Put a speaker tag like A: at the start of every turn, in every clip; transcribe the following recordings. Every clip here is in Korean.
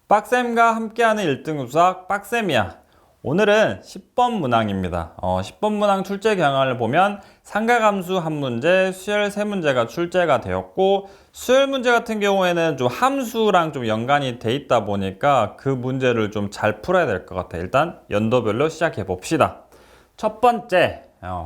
A: 빡쌤과 함께하는 1등급 수학 빡쌤이야. 오늘은 10번 문항입니다. 10번 문항 출제 경향을 보면 상가함수 한 문제, 수열 세 문제가 출제가 되었고, 수열 문제 같은 경우에는 좀 함수랑 좀 연관이 돼 있다 보니까 그 문제를 좀 잘 풀어야 될 것 같아요. 일단 연도별로 시작해 봅시다. 첫 번째,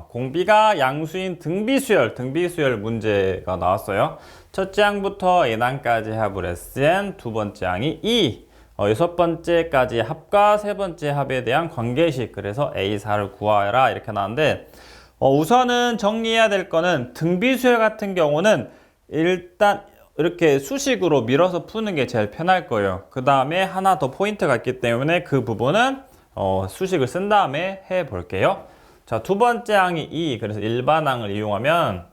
A: 공비가 양수인 등비수열 문제가 나왔어요. 첫째 항부터 N항까지 합을 SN, 두 번째 항이 E, 여섯 번째까지 합과 세 번째 합에 대한 관계식, 그래서 A4를 구하라 이렇게 나왔는데, 우선은 정리해야 될 거는 등비수열 같은 경우는 일단 이렇게 수식으로 밀어서 푸는 게 제일 편할 거예요. 그 다음에 하나 더 포인트가 있기 때문에 그 부분은 수식을 쓴 다음에 해 볼게요. 자, 두 번째 항이 E, 그래서 일반항을 이용하면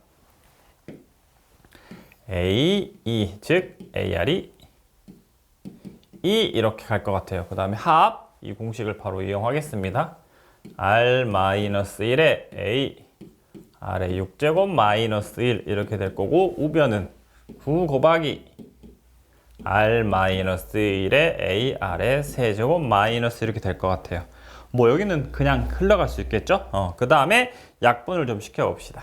A: A, E, 즉 AR이 E 이렇게 갈 것 같아요. 그 다음에 합, 이 공식을 바로 이용하겠습니다. R-1에 A, R의 6제곱 마이너스 1 이렇게 될 거고, 우변은 9 곱하기 R-1에 A, R의 세제곱 마이너스 이렇게 될 것 같아요. 뭐 여기는 그냥 흘러갈 수 있겠죠? 그 다음에 약분을 좀 시켜봅시다.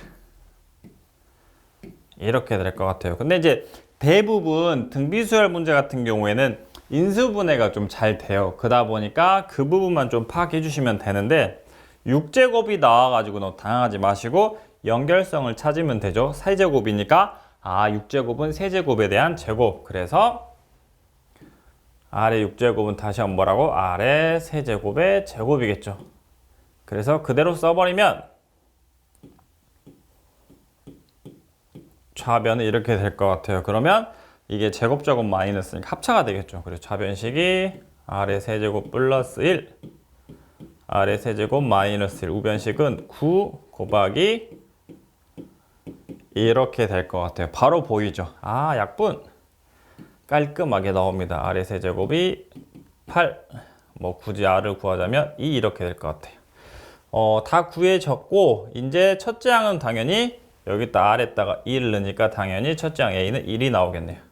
A: 이렇게 될 것 같아요. 근데 이제 대부분 등비수열 문제 같은 경우에는 인수분해가 좀 잘 돼요. 그러다 보니까 그 부분만 좀 파악해 주시면 되는데, 6제곱이 나와가지고 너무 당황하지 마시고 연결성을 찾으면 되죠. 세제곱이니까 6제곱은 세제곱에 대한 제곱, 그래서 R의 6제곱은 다시 한번 뭐라고? R의 세제곱의 제곱이겠죠. 그래서 그대로 써버리면 좌변은 이렇게 될 것 같아요. 그러면 이게 제곱제곱 마이너스니까 합차가 되겠죠. 그래서 좌변식이 R의 세제곱 플러스 1, R의 세제곱 마이너스 1, 우변식은 9 곱하기 이렇게 될 것 같아요. 바로 보이죠? 약분 깔끔하게 나옵니다. R의 세제곱이 8, 뭐 굳이 R을 구하자면 2 이렇게 될 것 같아요. 다 구해졌고, 이제 첫째 항은 당연히 여기다 R에다가 2를 넣으니까 당연히 첫째 항 A는 1이 나오겠네요.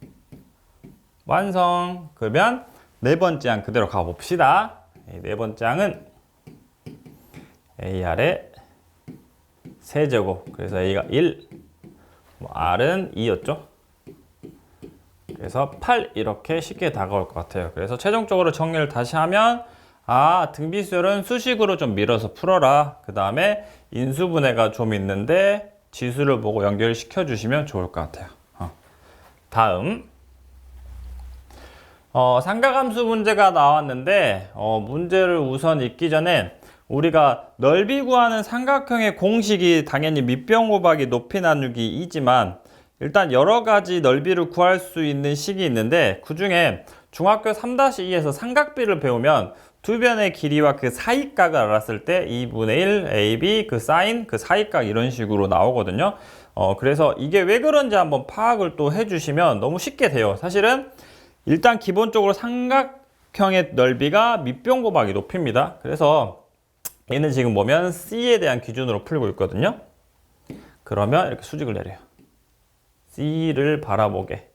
A: 완성! 그러면 네 번째 항 그대로 가봅시다. 네 번째 항은 AR의 세제곱, 그래서 A가 1, R은 2였죠. 그래서 8 이렇게 쉽게 다가올 것 같아요. 그래서 최종적으로 정리를 다시 하면 등비수열은 수식으로 좀 밀어서 풀어라. 그 다음에 인수분해가 좀 있는데 지수를 보고 연결시켜 주시면 좋을 것 같아요. 다음 삼각함수 문제가 나왔는데, 문제를 우선 읽기 전에 우리가 넓이 구하는 삼각형의 공식이 당연히 밑변 곱하기 높이 나누기이지만, 일단 여러 가지 넓이를 구할 수 있는 식이 있는데, 그 중에 중학교 3-2에서 삼각비를 배우면 두 변의 길이와 그 사이각을 알았을 때 2분의 1 AB 그 사인 그 사이각 이런 식으로 나오거든요. 그래서 이게 왜 그런지 한번 파악을 또 해주시면 너무 쉽게 돼요. 사실은 일단 기본적으로 삼각형의 넓이가 밑변 곱하기 높이입니다. 그래서 얘는 지금 보면 C에 대한 기준으로 풀고 있거든요. 그러면 이렇게 수직을 내려요. C를 바라보게.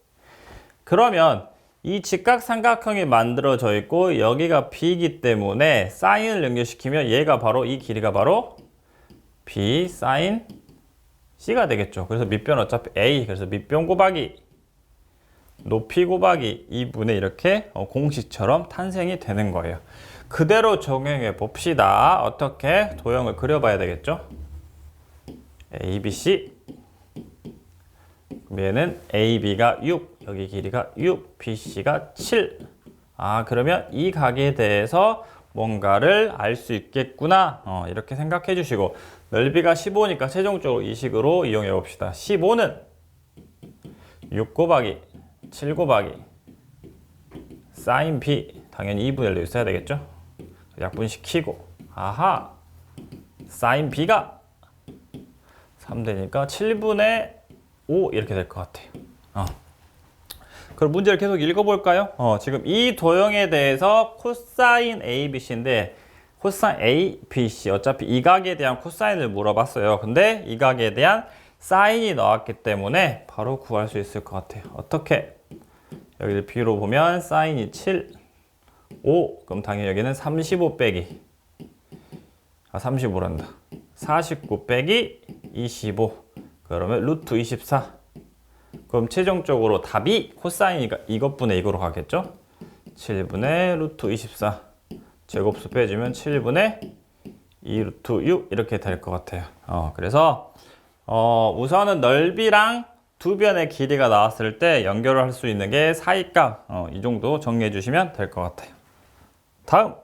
A: 그러면 이 직각삼각형이 만들어져 있고 여기가 B이기 때문에 사인을 연결시키면 얘가 바로, 이 길이가 바로 B 사인 C가 되겠죠. 그래서 밑변 어차피 A, 그래서 밑변 곱하기 높이 곱하기 2분의 이렇게 공식처럼 탄생이 되는 거예요. 그대로 적용해 봅시다. 어떻게? 도형을 그려봐야 되겠죠. ABC, 얘는 AB가 6, 여기 길이가 6, BC가 7. 그러면 이 각에 대해서 뭔가를 알 수 있겠구나. 이렇게 생각해 주시고, 넓이가 15니까 최종적으로 이 식으로 이용해 봅시다. 15는 6 곱하기 7 곱하기 사인 B, 당연히 2분의 1도 있어야 되겠죠. 약분시키고, 사인 B가 3되니까 7분의 5 이렇게 될 것 같아요. 그럼 문제를 계속 읽어볼까요? 지금 이 도형에 대해서 코사인 ABC인데, 코사인 ABC, 어차피 이 각에 대한 코사인을 물어봤어요. 근데 이 각에 대한 사인이 나왔기 때문에 바로 구할 수 있을 것 같아요. 어떻게? 여기를 B로 보면 사인이 7, 5. 그럼 당연히 여기는 35 빼기 35란다. 49 빼기 25. 그러면 루트 24. 그럼 최종적으로 답이 코사인이 이것분의 이거로 가겠죠? 7분의 루트 24. 제곱수 빼주면 7분의 2 루트 6 이렇게 될 것 같아요. 그래서 우선은 넓이랑 두 변의 길이가 나왔을 때 연결을 할 수 있는 게 사이값 이 정도 정리해 주시면 될 것 같아요. 다음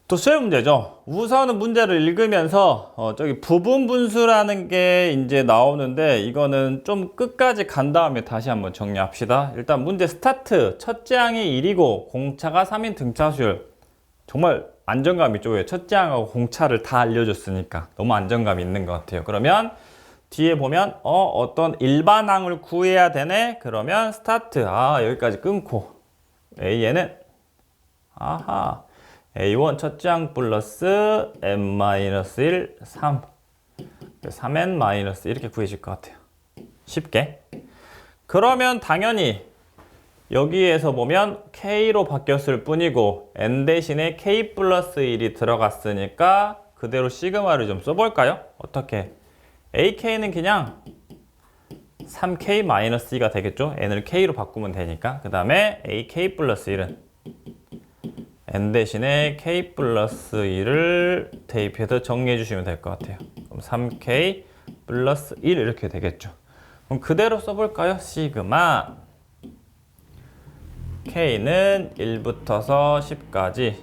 A: 또 수열 문제죠. 우선은 문제를 읽으면서 저기 부분 분수라는 게 이제 나오는데 이거는 좀 끝까지 간 다음에 다시 한번 정리합시다. 일단 문제 스타트. 첫째 항이 1이고 공차가 3인 등차 수열. 정말 안정감 있죠. 왜? 첫째 항하고 공차를 다 알려줬으니까 너무 안정감 있는 것 같아요. 그러면 뒤에 보면 어떤 일반항을 구해야 되네. 그러면 스타트. 여기까지 끊고 A에는 A1 첫째 항 플러스 n-1 3 3n-1 이렇게 구해질 것 같아요. 쉽게. 그러면 당연히 여기에서 보면 K로 바뀌었을 뿐이고 n 대신에 K 플러스 1이 들어갔으니까 그대로 시그마를 좀 써볼까요? 어떻게? AK는 그냥 3K-2가 되겠죠? n을 K로 바꾸면 되니까. 그 다음에 AK 플러스 1은 n 대신에 K 플러스 1을 대입해서 정리해 주시면 될 것 같아요. 그럼 3K 플러스 1 이렇게 되겠죠. 그럼 그대로 써볼까요? 시그마 K는 1부터서 10까지.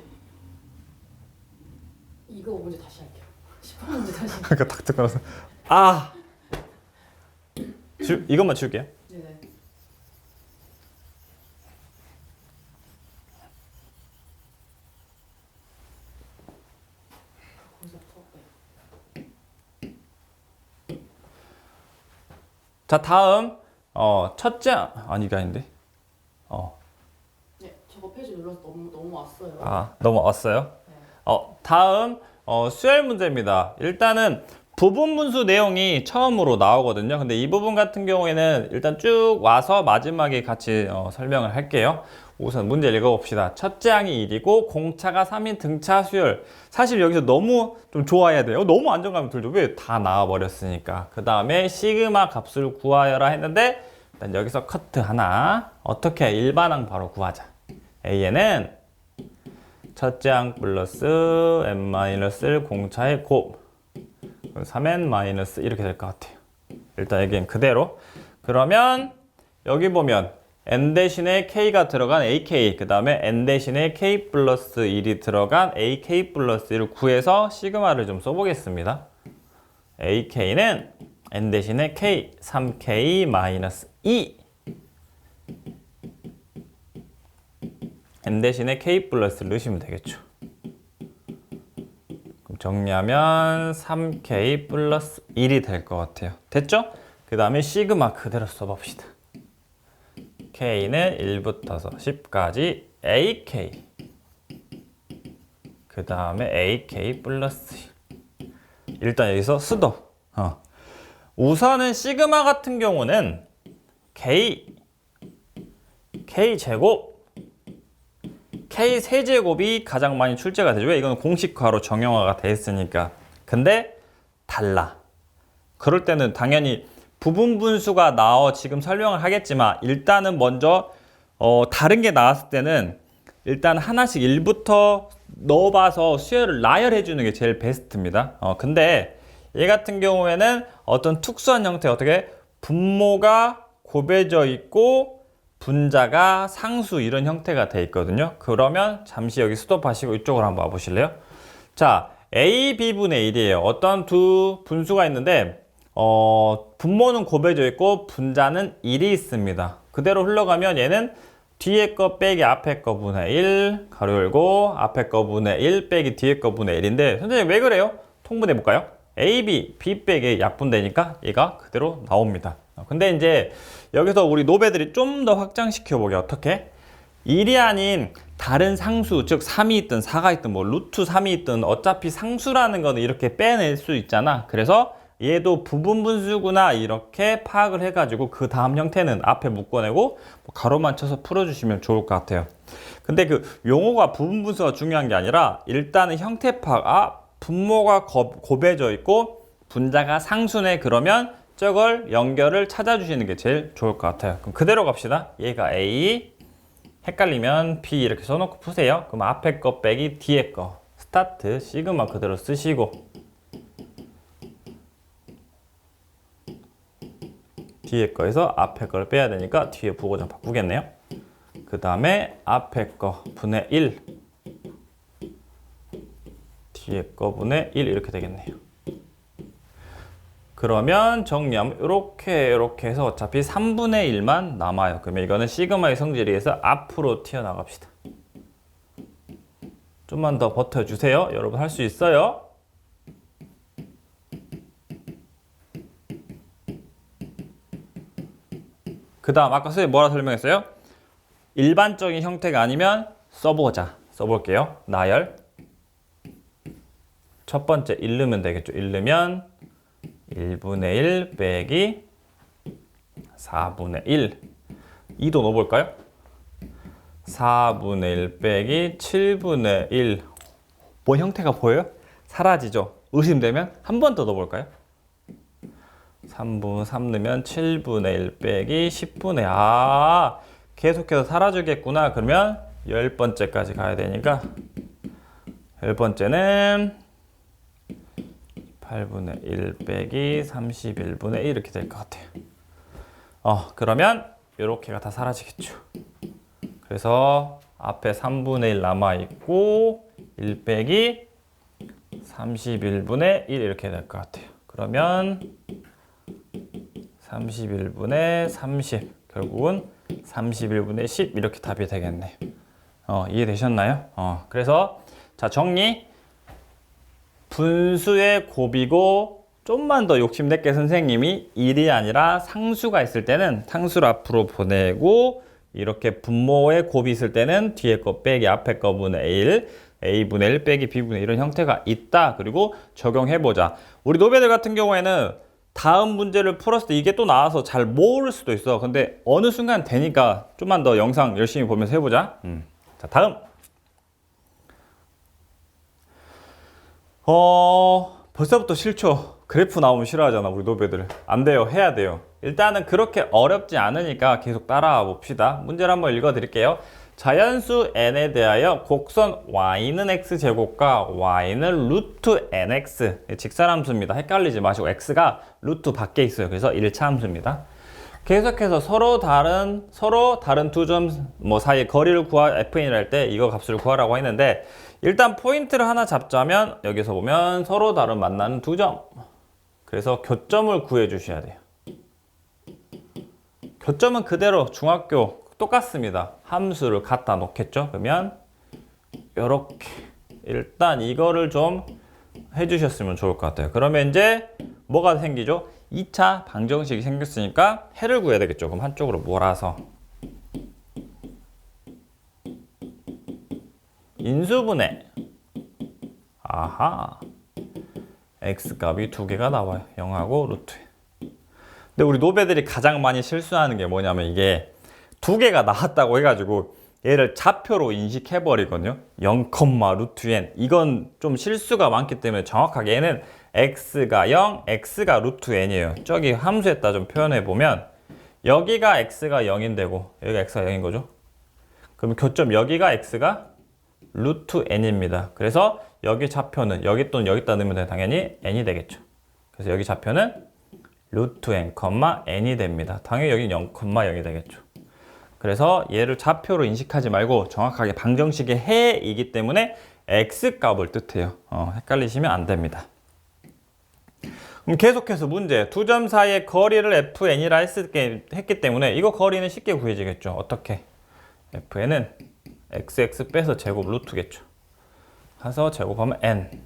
B: 이거 문제 다시 할게요. 10번 문제 다시.
A: 그러니까 딱 듣고 나서 이것만 줄게요.
B: 네네.
A: 자, 다음 첫째 이게 아닌데.
B: 네, 저거 페이지 눌러서 너무 왔어요.
A: 넘어왔어요.
B: 네.
A: 다음 수열 문제입니다. 일단은 부분 분수 내용이 처음으로 나오거든요. 근데 이 부분 같은 경우에는 일단 쭉 와서 마지막에 같이 설명을 할게요. 우선 문제 읽어봅시다. 첫째 항이 1이고 공차가 3인 등차 수열. 사실 여기서 너무 좀 좋아해야 돼요. 너무 안정감이 들죠. 왜? 다 나와버렸으니까. 그 다음에 시그마 값을 구하여라 했는데 일단 여기서 커트 하나. 어떻게? 일반항 바로 구하자. A에는 첫째 항 플러스 n-1 공차의 곱 3n- 이렇게 될 것 같아요. 일단 여기는 그대로. 그러면 여기 보면 n 대신에 k가 들어간 ak, 그 다음에 n 대신에 k 플러스 1이 들어간 ak 플러스 1을 구해서 시그마를 좀 써보겠습니다. ak는 n 대신에 k, 3k-2 n 대신에 k 플러스를 넣으시면 되겠죠. 그럼 정리하면 3k 플러스 1이 될 것 같아요. 됐죠? 그 다음에 시그마 그대로 써봅시다. K는 1부터서 10까지 AK, 그 다음에 AK 플러스 1. 일단 여기서 수도. 우선은 시그마 같은 경우는 K 제곱 K 세제곱이 가장 많이 출제가 되죠. 왜? 이건 공식화로 정형화가 돼 있으니까. 근데 달라. 그럴 때는 당연히 부분 분수가 나와 지금 설명을 하겠지만 일단은 먼저 다른 게 나왔을 때는 일단 하나씩 1부터 넣어봐서 수열을 나열해 주는 게 제일 베스트입니다. 근데 얘 같은 경우에는 어떤 특수한 형태, 어떻게 분모가 곱해져 있고 분자가 상수 이런 형태가 돼 있거든요. 그러면 잠시 여기 스톱하시고 이쪽으로 한번 와보실래요? 자, A, B분의 1이에요. 어떤 두 분수가 있는데 분모는 곱해져 있고 분자는 1이 있습니다. 그대로 흘러가면 얘는 뒤에 거 빼기 앞에 거 분의 1 가로 열고 앞에 거 분의 1 빼기 뒤에 거 분의 1인데 선생님 왜 그래요? 통분해 볼까요? A, B, B 빼기 약분되니까 얘가 그대로 나옵니다. 근데 이제 여기서 우리 노배들이 좀 더 확장시켜 보게. 어떻게? 1이 아닌 다른 상수, 즉 3이 있든 4가 있든 뭐 루트 3이 있든 어차피 상수라는 거는 이렇게 빼낼 수 있잖아. 그래서 얘도 부분분수구나 이렇게 파악을 해가지고 그 다음 형태는 앞에 묶어내고 뭐 가로만 쳐서 풀어주시면 좋을 것 같아요. 근데 그 용어가 부분분수가 중요한 게 아니라 일단은 형태 파악, 분모가 곱해져 있고 분자가 상수네. 그러면 저걸 연결을 찾아주시는 게 제일 좋을 것 같아요. 그럼 그대로 갑시다. 얘가 A, 헷갈리면 B 이렇게 써놓고 푸세요. 그럼 앞에 거 빼기 뒤에 거. 스타트 시그마 그대로 쓰시고 뒤에 거에서 앞에 걸 빼야 되니까 뒤에 부호장 바꾸겠네요. 그 다음에 앞에 거 분의 1 뒤에 거 분의 1 이렇게 되겠네요. 그러면 정리하면 이렇게 해서 어차피 3분의 1만 남아요. 그러면 이거는 시그마의 성질에 의해서 앞으로 튀어나갑시다. 좀만 더 버텨주세요. 여러분 할 수 있어요. 그 다음 아까 선생님 뭐라 설명했어요? 일반적인 형태가 아니면 써보자. 써볼게요. 나열 첫 번째 1 넣으면 되겠죠. 1 넣으면 1분의 1 빼기 4분의 1 2도 넣어볼까요? 4분의 1 빼기 7분의 1 뭐 형태가 보여요? 사라지죠? 의심되면 한 번 더 넣어볼까요? 3 넣으면 7분의 1 빼기 10분의 계속해서 사라지겠구나. 그러면 10번째까지 가야 되니까 10번째는 8분의 1 빼기 31분의 1 이렇게 될 것 같아요. 그러면 이렇게가 다 사라지겠죠. 그래서 앞에 3분의 1 남아있고 1 빼기 31분의 1 이렇게 될 것 같아요. 그러면 31분의 30 결국은 31분의 10 이렇게 답이 되겠네요. 이해되셨나요? 그래서 자 정리 분수의 곱이고 좀만 더 욕심낼게 선생님이 1이 아니라 상수가 있을 때는 상수를 앞으로 보내고 이렇게 분모의 곱이 있을 때는 뒤에 거 빼기 앞에 거 분의 1 A분의 1 빼기 B분의 1 이런 형태가 있다. 그리고 적용해보자. 우리 노베들 같은 경우에는 다음 문제를 풀었을 때 이게 또 나와서 잘 모를 수도 있어. 근데 어느 순간 되니까 좀만 더 영상 열심히 보면서 해보자. 자 다음 벌써부터 싫죠. 그래프 나오면 싫어하잖아 우리 노베들. 안 돼요. 해야 돼요. 일단은 그렇게 어렵지 않으니까 계속 따라와 봅시다. 문제를 한번 읽어 드릴게요. 자연수 n에 대하여 곡선 y는 x제곱과 y는 루트 nx 직사함수입니다. 헷갈리지 마시고 x가 루트 밖에 있어요. 그래서 1차 함수입니다. 계속해서 서로 다른 두 점 사이의 거리를 fn이라 할 때 이거 값을 구하라고 했는데 일단 포인트를 하나 잡자면 여기서 보면 서로 다른 만나는 두 점. 그래서 교점을 구해 주셔야 돼요. 교점은 그대로 중학교 똑같습니다. 함수를 갖다 놓겠죠. 그러면 이렇게 일단 이거를 좀 해주셨으면 좋을 것 같아요. 그러면 이제 뭐가 생기죠? 2차 방정식이 생겼으니까 해를 구해야 되겠죠. 그럼 한쪽으로 몰아서 인수분해 x값이 두 개가 나와요. 0하고 루트. 근데 우리 노베들이 가장 많이 실수하는 게 뭐냐면 이게 두 개가 나왔다고 해가지고 얘를 좌표로 인식해버리거든요. 0, 루트 n. 이건 좀 실수가 많기 때문에 정확하게 얘는 x가 0, x가 루트 n이에요. 저기 함수에다 좀 표현해보면 여기가 x가 0인데고 여기가 x가 0인 거죠. 그러면 교점 여기가 x가 루트 n입니다. 그래서 여기 좌표는 여기 또는 여기다 넣으면 당연히 n이 되겠죠. 그래서 여기 좌표는 루트 n, n이 됩니다. 당연히 여기 0, 0이 되겠죠. 그래서 얘를 좌표로 인식하지 말고 정확하게 방정식의 해이기 때문에 x값을 뜻해요. 헷갈리시면 안 됩니다. 그럼 계속해서 문제. 두 점 사이의 거리를 fn이라 했기 때문에 이거 거리는 쉽게 구해지겠죠. 어떻게? fn은 xx 빼서 제곱 루트겠죠. 해서 제곱하면 n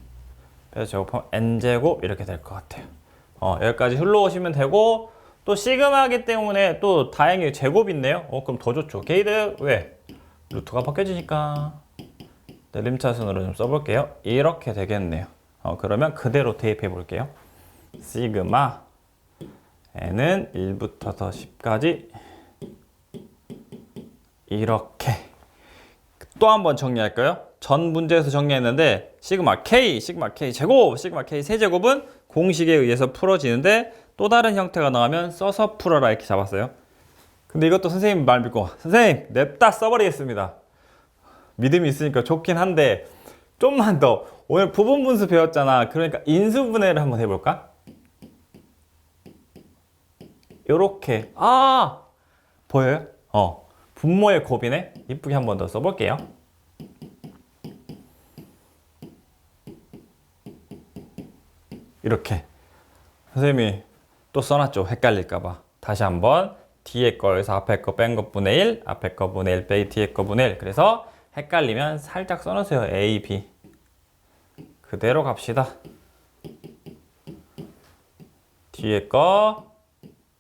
A: 빼서 제곱하면 n제곱 이렇게 될 것 같아요. 여기까지 흘러오시면 되고 또 시그마이기 때문에 또 다행히 제곱이 있네요. 그럼 더 좋죠. 게이드 왜? 루트가 바뀌어지니까 내림차순으로 좀 써볼게요. 이렇게 되겠네요. 그러면 그대로 대입해 볼게요. 시그마 n은 1부터 10까지 이렇게. 또 한번 정리할까요? 전 문제에서 정리했는데 시그마 k 제곱, 시그마 k 세제곱은 공식에 의해서 풀어지는데 또 다른 형태가 나오면 써서 풀어라 이렇게 잡았어요. 근데 이것도 선생님 말 믿고 선생님 냅다 써버리겠습니다. 믿음이 있으니까 좋긴 한데 좀만 더. 오늘 부분분수 배웠잖아. 그러니까 인수분해를 한번 해볼까? 요렇게. 보여요? 분모의 곱이네. 이쁘게 한 번 더 써볼게요. 이렇게. 선생님이 또 써놨죠. 헷갈릴까봐. 다시 한번 뒤에 거에서 앞에 거 뺀 것분의 1, 앞에 거 분의 1 빼기 뒤에 거 분의 1. 그래서 헷갈리면 살짝 써놓으세요. A, B. 그대로 갑시다. 뒤에 거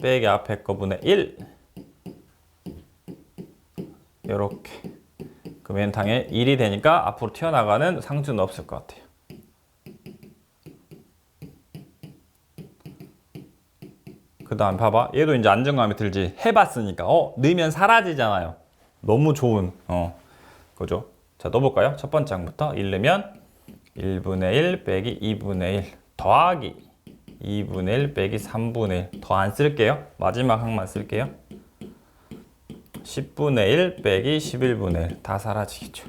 A: 빼기 앞에 거 분의 1. 요렇게. 그러면 당연히 1이 되니까 앞으로 튀어나가는 상수는 없을 것 같아요. 그 다음 봐봐. 얘도 이제 안정감이 들지. 해봤으니까. 넣으면 사라지잖아요. 너무 좋은, 그죠? 자, 넣어볼까요? 첫 번째 항부터 1 넣으면 1분의 1 빼기 2분의 1 더하기 2분의 1 빼기 3분의 1 더 안 쓸게요. 마지막 항만 쓸게요. 10분의 1 빼기 11분의 1 다 사라지겠죠.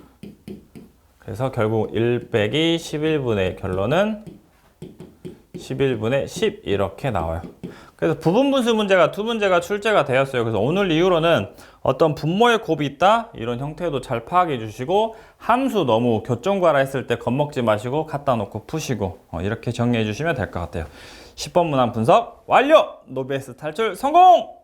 A: 그래서 결국 1 빼기 11분의 1 결론은 11분의 10 이렇게 나와요. 그래서 부분분수 문제가 두 문제가 출제가 되었어요. 그래서 오늘 이후로는 어떤 분모의 곱이 있다 이런 형태도 잘 파악해 주시고 함수 너무 교정과라 했을 때 겁먹지 마시고 갖다 놓고 푸시고 이렇게 정리해 주시면 될 것 같아요. 10번 문항 분석 완료! 노베스 탈출 성공!